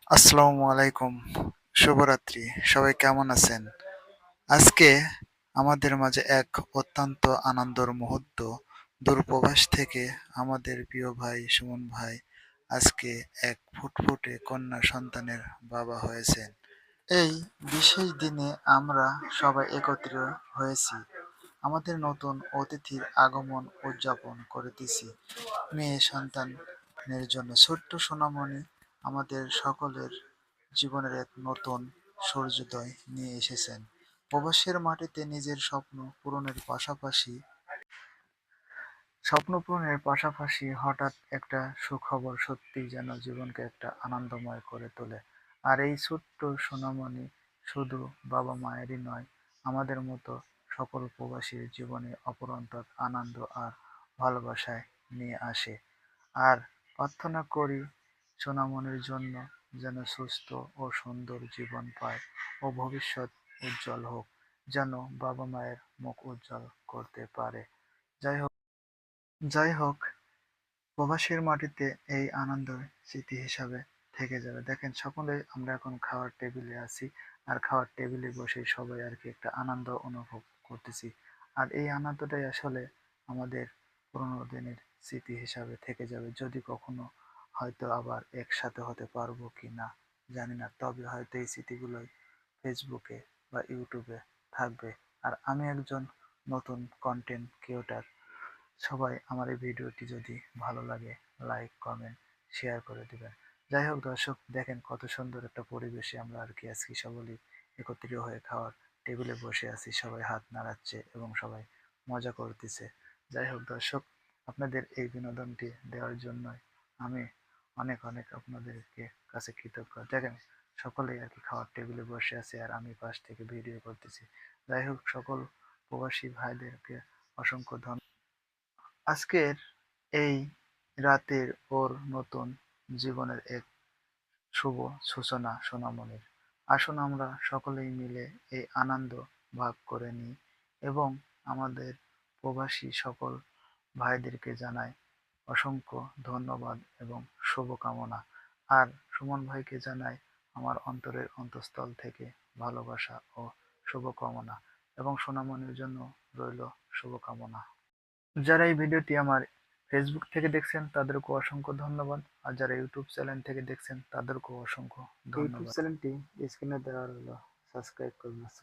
আসসালামু আলাইকুম। শুভরাত্রি। সবাই কেমন আছেন? আজকে আমাদের মাঝে এক অত্যন্ত আনন্দের মুহূর্ত। দূরপ্রবাস থেকে আমাদের প্রিয় ভাই সুমন ভাই আজকে এক ফুটফুটে কন্যা সন্তানের বাবা হয়েছেন। এই বিশেষ দিনে আমরা সবাই একত্রিত হয়েছি। আমাদের নতুন অতিথির আগমন উদযাপন করিতেছি। মেয়ে সন্তানের জন্য ছোট্ট সোনামণি আমাদের সকলের জীবনের এক নতুন সূর্যোদয় নিয়ে এসেছেন। প্রবাসের মাটিতে নিজের স্বপ্ন পূরণের পাশাপাশি হঠাৎ একটা সুখবর সত্যিই যেন জীবনকে একটা আনন্দময় করে তোলে। আর এই ছোট্ট সোনামণি শুধু বাবা-মায়েরই নয়, আমাদের মতো সকল প্রবাসীর জীবনে অপরন্ত আনন্দ আর ভালোবাসায় নিয়ে আসে। আর প্রার্থনা করি সোনামণির জন্য যেন সুস্থ ও সুন্দর জীবন পায় ও ভবিষ্যৎ উজ্জ্বল হোক, যেন বাবা-মায়ের মুখ উজ্জ্বল করতে পারে। যাই হোক যাই হোক, প্রবাসীর মাটিতে এই আনন্দ স্মৃতি হিসাবে থেকে যাবে। দেখেন সকলেই আমরা এখন খাওয়ার টেবিলে আছি। আর খাওয়ার টেবিলে বসে সবাই আরকি একটা আনন্দ অনুভব করতেছি। আর এই আনন্দটাই আসলে আমাদের পুরোনো দিনের স্মৃতি হিসাবে থেকে যাবে। যদি কখনো হয়তো আবার একসাথে হতে পারবো কিনা জানি না। তবে হয়তো এই স্মৃতিগুলোই ফেসবুকে বা ইউটিউবে থাকবে। আর আমি একজন নতুন কন্টেন্ট ক্রিয়েটর। সবাই আমার এই ভিডিওটি যদি ভালো লাগে লাইক, কমেন্ট, শেয়ার করে দিবেন। যাই হোক দর্শক, দেখেন কত সুন্দর একটা পরিবেশে আমরা আরকি আজকে সকলেই একত্রিত হয়ে খাওয়ার টেবিলে বসে আছি। সবাই হাত নাড়াচ্ছে এবং সবাই মজা করতেছে। যাই হোক দর্শক, আপনাদের এই বিনোদনটি দেওয়ার জন্যই আমি অনেক অনেক আপনাদেরকে কাছে কৃতজ্ঞ। দেখেন সকলেই আরকি খাওয়ার টেবিলে বসে আছে আর আমি পাশ থেকে ভিডিও করতেছি। যাই হোক সকল প্রবাসী ভাইদেরকে অসংখ্য ধন্যবাদ। আজকের এই রাতের ওর নতুন জীবনের এক শুভ সূচনা সোনামণির। আসুন আমরা সকলেই মিলে এই আনন্দ ভাগ করে নিই এবং আমাদের প্রবাসী সকল ভাইদেরকে জানাই অসংখ্য ধন্যবাদ এবং শুভকামনা। আর সুমন ভাইকে জানাই আমার অন্তরের অন্তঃস্থল থেকে ভালোবাসা ও শুভকামনা এবং সোনামণির জন্য রইল শুভকামনা। যারা এই ভিডিওটি আমার ফেসবুক থেকে দেখছেন তাদেরকেও অসংখ্য ধন্যবাদ। আর যারা ইউটিউব চ্যানেল থেকে দেখছেন তাদেরকেও অসংখ্য ধন্যবাদ। ইউটিউব চ্যানেলটি স্ক্রিনে দেওয়া রইল, সাবস্ক্রাইব করবেন।